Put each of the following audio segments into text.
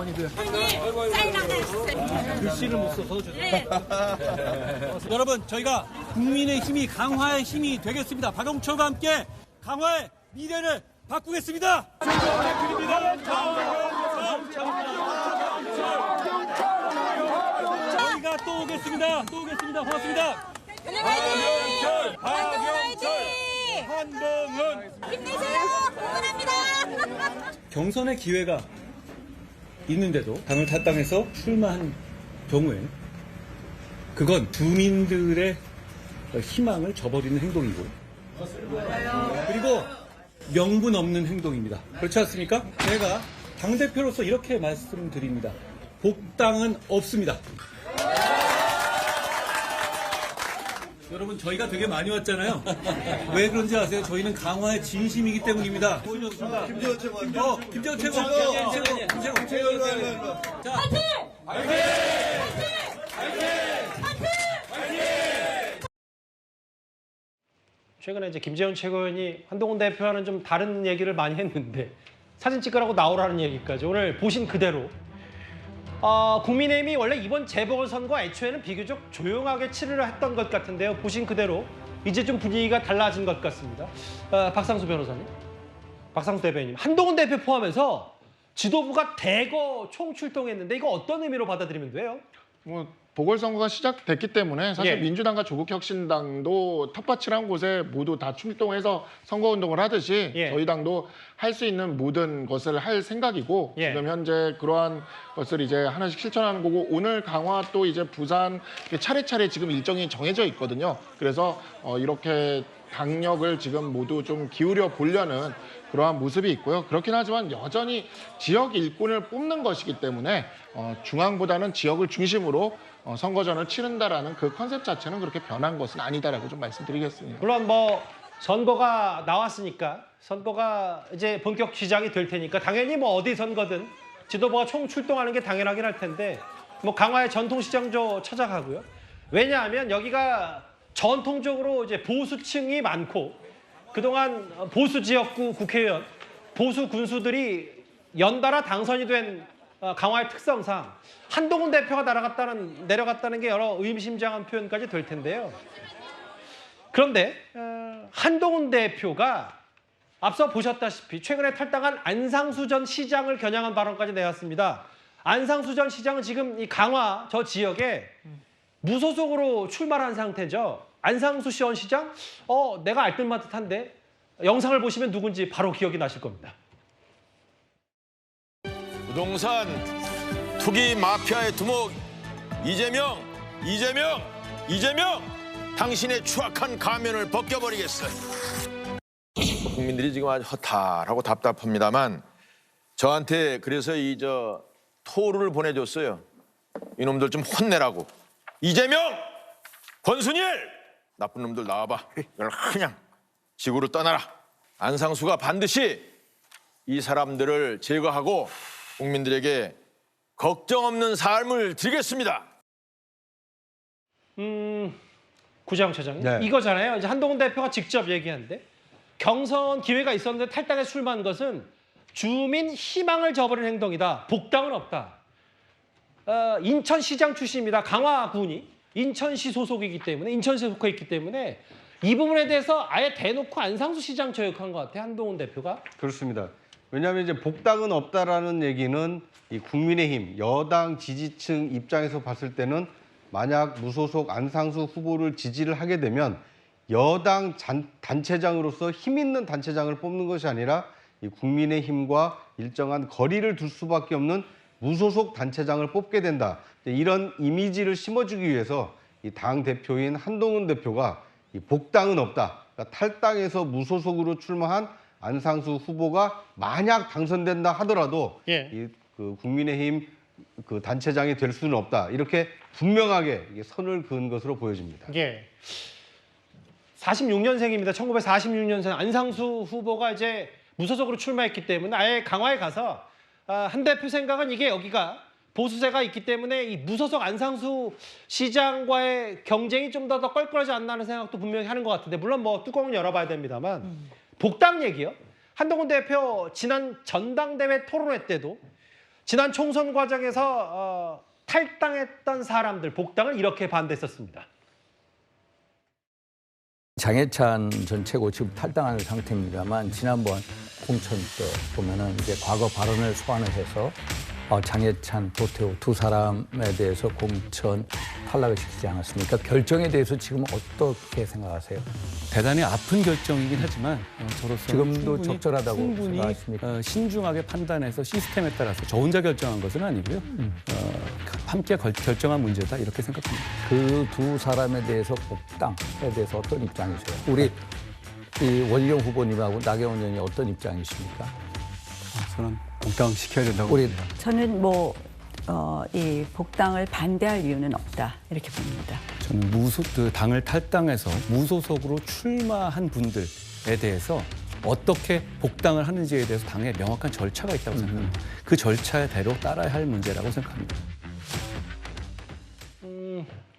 어머니들. 사인 하나 해주세요. 글씨를 못 써서 죄송합니다. 여러분, 저희가 국민의 힘이 강화의 힘이 되겠습니다. 박영철과 함께 강화의 미래를 바꾸겠습니다. 저희가 또 오겠습니다. 고맙습니다. 화이팅! 한동훈. 힘내세요. 응원합니다. 경선의 기회가 있는데도 당을 탈당해서 출마한 경우에 그건 주민들의 희망을 저버리는 행동이고 그리고 명분 없는 행동입니다. 그렇지 않습니까? 제가 당대표로서 이렇게 말씀드립니다. 복당은 없습니다. 여러분, 저희가 되게 많이 왔잖아요. 왜 그런지 아세요? 저희는 강화의 진심이기 때문입니다. 보여줬습니다. 김재원 최고. 김재원 최고. 자, 최근에 이제 김재원 최고위원이 한동훈 대표와는 좀 다른 얘기를 많이 했는데 사진 찍으라고 나오라는 얘기까지 오늘 보신 그대로 국민의힘이 원래 이번 재보궐선거 애초에는 비교적 조용하게 치르려 했던 것 같은데요. 보신 그대로 이제 좀 분위기가 달라진 것 같습니다. 박상수 변호사님, 박상수 대변인, 한동훈 대표 포함해서 지도부가 대거 총출동했는데 이거 어떤 의미로 받아들이면 돼요? 뭐 보궐선거가 시작됐기 때문에 사실 예. 민주당과 조국혁신당도 텃밭이란 곳에 모두 다 출동해서 선거운동을 하듯이 예. 저희 당도 할 수 있는 모든 것을 할 생각이고 예. 지금 현재 그러한 것을 이제 하나씩 실천하는 거고 오늘 강화 또 이제 부산 차례차례 지금 일정이 정해져 있거든요. 그래서 이렇게 당력을 지금 모두 좀 기울여 보려는 그러한 모습이 있고요. 그렇긴 하지만 여전히 지역 일꾼을 뽑는 것이기 때문에 중앙보다는 지역을 중심으로 선거전을 치른다라는 그 컨셉 자체는 그렇게 변한 것은 아니다라고 좀 말씀드리겠습니다. 물론 뭐 선거가 나왔으니까 선거가 이제 본격 시작이 될 테니까 당연히 뭐 어디 선거든 지도부가 총출동하는 게 당연하긴 할 텐데 뭐 강화의 전통시장도 찾아가고요. 왜냐하면 여기가 전통적으로 이제 보수층이 많고 그동안 보수 지역구 국회의원, 보수 군수들이 연달아 당선이 된 강화의 특성상 한동훈 대표가 내려갔다는 게 여러 의미심장한 표현까지 될 텐데요. 그런데 한동훈 대표가 앞서 보셨다시피 최근에 탈당한 안상수 전 시장을 겨냥한 발언까지 내왔습니다. 안상수 전 시장은 지금 이 강화 저 지역에 무소속으로 출마한 상태죠. 안상수 전 시장, 내가 알듯말듯한데 영상을 보시면 누군지 바로 기억이 나실 겁니다. 부동산 투기 마피아의 두목 이재명, 당신의 추악한 가면을 벗겨버리겠어요. 국민들이 지금 아주 허탈하고 답답합니다만 저한테 그래서 토를 보내줬어요. 이놈들 좀 혼내라고. 이재명, 권순일, 나쁜 놈들 나와봐. 이걸 그냥 지구로 떠나라. 안상수가 반드시 이 사람들을 제거하고 국민들에게 걱정 없는 삶을 드리겠습니다. 구자영 차장님, 네. 이거잖아요. 이제 한동훈 대표가 직접 얘기한데 경선 기회가 있었는데 탈당에 출마한 것은 주민 희망을 저버리는 행동이다. 복당은 없다. 인천시장 출신입니다. 강화군이 인천시 소속이기 때문에 인천시에 속해 있기 때문에 이 부분에 대해서 아예 대놓고 안상수 시장 저격한 것 같아요. 한동훈 대표가. 그렇습니다. 왜냐하면 이제 복당은 없다라는 얘기는 이 국민의힘 여당 지지층 입장에서 봤을 때는 만약 무소속 안상수 후보를 지지를 하게 되면 여당 단체장으로서 힘 있는 단체장을 뽑는 것이 아니라 이 국민의힘과 일정한 거리를 둘 수밖에 없는 무소속 단체장을 뽑게 된다. 이런 이미지를 심어주기 위해서 이 당 대표인 한동훈 대표가 이 복당은 없다. 그러니까 탈당해서 무소속으로 출마한 안상수 후보가 만약 당선된다 하더라도 예. 그 국민의힘 그 단체장이 될 수는 없다. 이렇게 분명하게 이게 선을 그은 것으로 보여집니다. 예. 46년생입니다. 1946년생 안상수 후보가 이제 무소속으로 출마했기 때문에 아예 강화에 가서 한 대표 생각은 이게 여기가 보수세가 있기 때문에 이 무소속 안상수 시장과의 경쟁이 좀 더 껄끄러지 않나 하는 생각도 분명히 하는 것 같은데 물론 뭐 뚜껑은 열어봐야 됩니다만 복당 얘기요. 한동훈 대표 지난 전당대회 토론회 때도 지난 총선 과정에서 탈당했던 사람들 복당을 이렇게 반대했었습니다. 장해찬 전 최고 지금 탈당한 상태입니다만 지난번 공천 때 보면은 이제 과거 발언을 소환을 해서 장해찬, 도태우 두 사람에 대해서 공천 탈락을 시키지 않았습니까? 결정에 대해서 지금 어떻게 생각하세요? 대단히 아픈 결정이긴 하지만 저로서 지금도 적절하다고 충분히 생각하십니까? 신중하게 판단해서 시스템에 따라서 저 혼자 결정한 것은 아니고요. 함께 결정한 문제다 이렇게 생각합니다. 그 두 사람에 대해서 복당에 대해서 어떤 입장이세요? 우리 이 원희룡 후보님하고 나경원 의원이 어떤 입장이십니까? 저는 복당시켜야 된다고 우리 봅니다. 저는 이 복당을 반대할 이유는 없다 이렇게 봅니다. 저는 당을 탈당해서 무소속으로 출마한 분들에 대해서 어떻게 복당을 하는지에 대해서 당에 명확한 절차가 있다고 생각합니다. 그 절차대로 따라야 할 문제라고 생각합니다.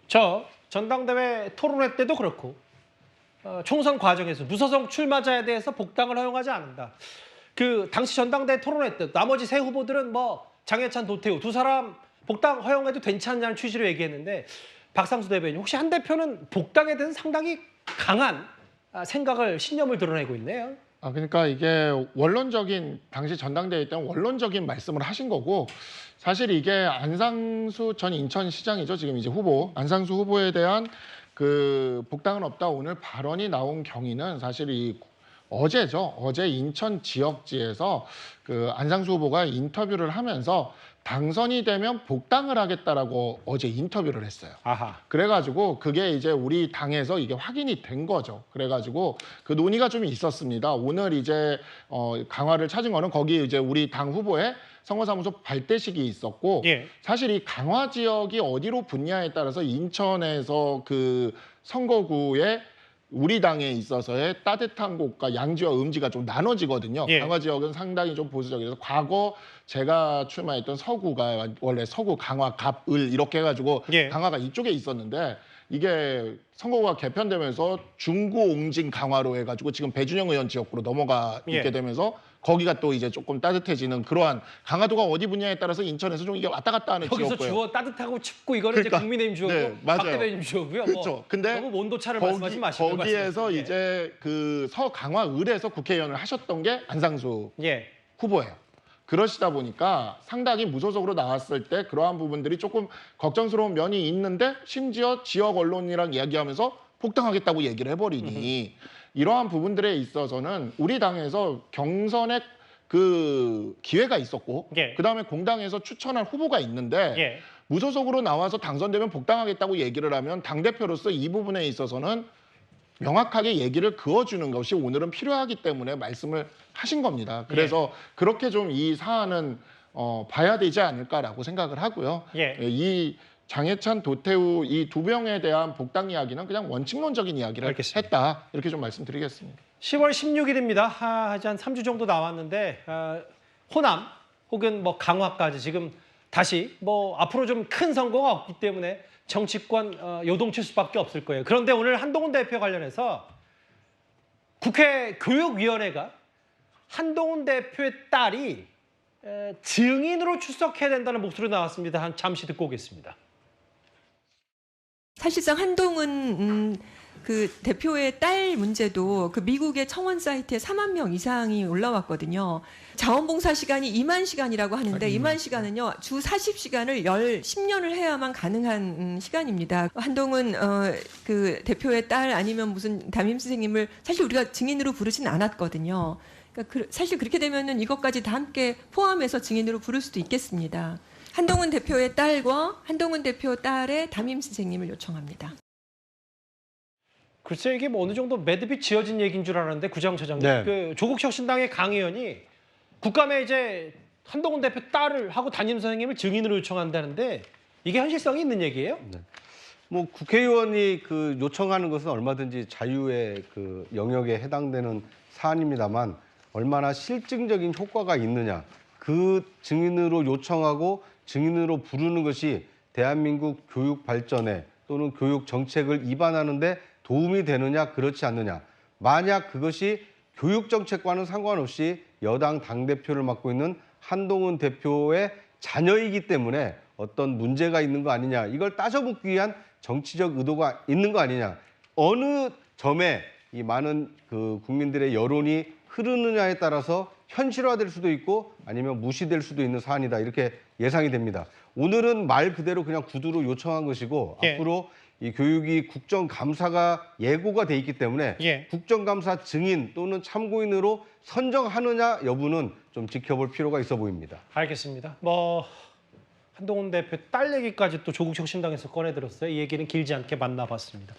저 전당대회 토론회 때도 그렇고 총선 과정에서 무소속 출마자에 대해서 복당을 허용하지 않는다. 그 당시 전당대회 토론회 때 나머지 세 후보들은 장해찬, 도태우 두 사람 복당 허용해도 괜찮냐는 취지로 얘기했는데 박상수 대변인 혹시 한 대표는 복당에 대해서 상당히 강한 생각을 신념을 드러내고 있네요. 그러니까 이게 원론적인 당시 전당대회 때는 원론적인 말씀을 하신 거고 사실 이게 안상수 전 인천시장이죠. 지금 이제 후보 안상수 후보에 대한 그 복당은 없다 오늘 발언이 나온 경위는 사실 어제죠. 어제 인천 지역지에서 그 안상수 후보가 인터뷰를 하면서 당선이 되면 복당을 하겠다라고 어제 인터뷰를 했어요. 아하. 그래가지고 그게 이제 우리 당에서 이게 확인이 된 거죠. 그래가지고 그 논의가 좀 있었습니다. 오늘 이제 강화를 찾은 거는 거기 이제 우리 당 후보의 선거사무소 발대식이 있었고 예. 사실 이 강화 지역이 어디로 붙냐에 따라서 인천에서 그 선거구에 우리 당에 있어서의 따뜻한 곳과 양지와 음지가 좀 나눠지거든요. 예. 강화 지역은 상당히 좀 보수적이라서 과거 제가 출마했던 서구가 원래 서구, 강화, 갑, 을 이렇게 해가지고 예. 강화가 이쪽에 있었는데 이게 선거구가 개편되면서 중구, 옹진, 강화로 해가지고 지금 배준영 의원 지역구로 넘어가 예. 있게 되면서 거기가 또 이제 조금 따뜻해지는 그러한 강화도가 어디 분야에 따라서 인천에서 좀 이게 왔다 갔다 하는 여기서 지역구예요. 주어 따뜻하고 춥고 이거는 그러니까, 이제 국민의힘 주어고 네, 맞아요. 박 대변인 주어고요. 그렇죠. 근데 너무 온도차를 말씀하지 마시고 거기에서 이제 그 서강화을에서 국회의원을 하셨던 게 안상수 예. 후보예요. 그러시다 보니까 상당히 무소속으로 나왔을 때 그러한 부분들이 조금 걱정스러운 면이 있는데 심지어 지역 언론이랑 이야기하면서 복당하겠다고 얘기를 해버리니 이러한 부분들에 있어서는 우리 당에서 경선에 그 기회가 있었고 예. 그다음에 공당에서 추천한 후보가 있는데 예. 무소속으로 나와서 당선되면 복당하겠다고 얘기를 하면 당대표로서 이 부분에 있어서는 명확하게 얘기를 그어주는 것이 오늘은 필요하기 때문에 말씀을 하신 겁니다. 그래서 그렇게 좀 이 사안은 봐야 되지 않을까라고 생각을 하고요. 예. 이 장해찬, 도태우 이 두 명에 대한 복당 이야기는 그냥 원칙론적인 이야기를 알겠습니다. 했다. 이렇게 좀 말씀드리겠습니다. 10월 16일입니다. 한 3주 정도 남았는데 호남 혹은 강화까지 지금 다시 앞으로 좀 큰 선거가 없기 때문에 정치권 요동칠 수밖에 없을 거예요. 그런데 오늘 한동훈 대표 관련해서 국회 교육위원회가 한동훈 대표의 딸이 증인으로 출석해야 된다는 목소리 나왔습니다. 잠시 듣고 오겠습니다. 사실상 한동훈 그 대표의 딸 문제도 그 미국의 청원 사이트에 4만 명 이상이 올라왔거든요. 자원봉사 시간이 2만 시간이라고 하는데 2만 시간은요. 주 40시간을 10년을 해야만 가능한 시간입니다. 한동훈 그 대표의 딸 아니면 무슨 담임 선생님을 사실 우리가 증인으로 부르진 않았거든요. 그러니까 사실 그렇게 되면은 이것까지 다 함께 포함해서 증인으로 부를 수도 있겠습니다. 한동훈 대표의 딸과 한동훈 대표 딸의 담임 선생님을 요청합니다. 글쎄 이게 어느 정도 매듭이 지어진 얘기인 줄 알았는데 구장처장님, 네. 그 조국혁신당의 강 의원이 국감에 이제 한동훈 대표 딸을 하고 담임 선생님을 증인으로 요청한다는데 이게 현실성이 있는 얘기예요? 네. 국회의원이 그 요청하는 것은 얼마든지 자유의 그 영역에 해당되는 사안입니다만 얼마나 실증적인 효과가 있느냐, 그 증인으로 요청하고 증인으로 부르는 것이 대한민국 교육 발전에 또는 교육 정책을 입안하는데 도움이 되느냐 그렇지 않느냐. 만약 그것이 교육 정책과는 상관없이 여당 당대표를 맡고 있는 한동훈 대표의 자녀이기 때문에 어떤 문제가 있는 거 아니냐, 이걸 따져묻기 위한 정치적 의도가 있는 거 아니냐, 어느 점에 이 많은 그 국민들의 여론이 흐르느냐에 따라서 현실화될 수도 있고 아니면 무시될 수도 있는 사안이다, 이렇게 예상이 됩니다. 오늘은 말 그대로 그냥 구두로 요청한 것이고 예. 앞으로 이 교육이 국정감사가 예고가 돼 있기 때문에 예. 국정감사 증인 또는 참고인으로 선정하느냐 여부는 좀 지켜볼 필요가 있어 보입니다. 알겠습니다. 뭐 한동훈 대표 딸 얘기까지 또 조국 혁신당에서 꺼내들었어요. 이 얘기는 길지 않게 만나봤습니다.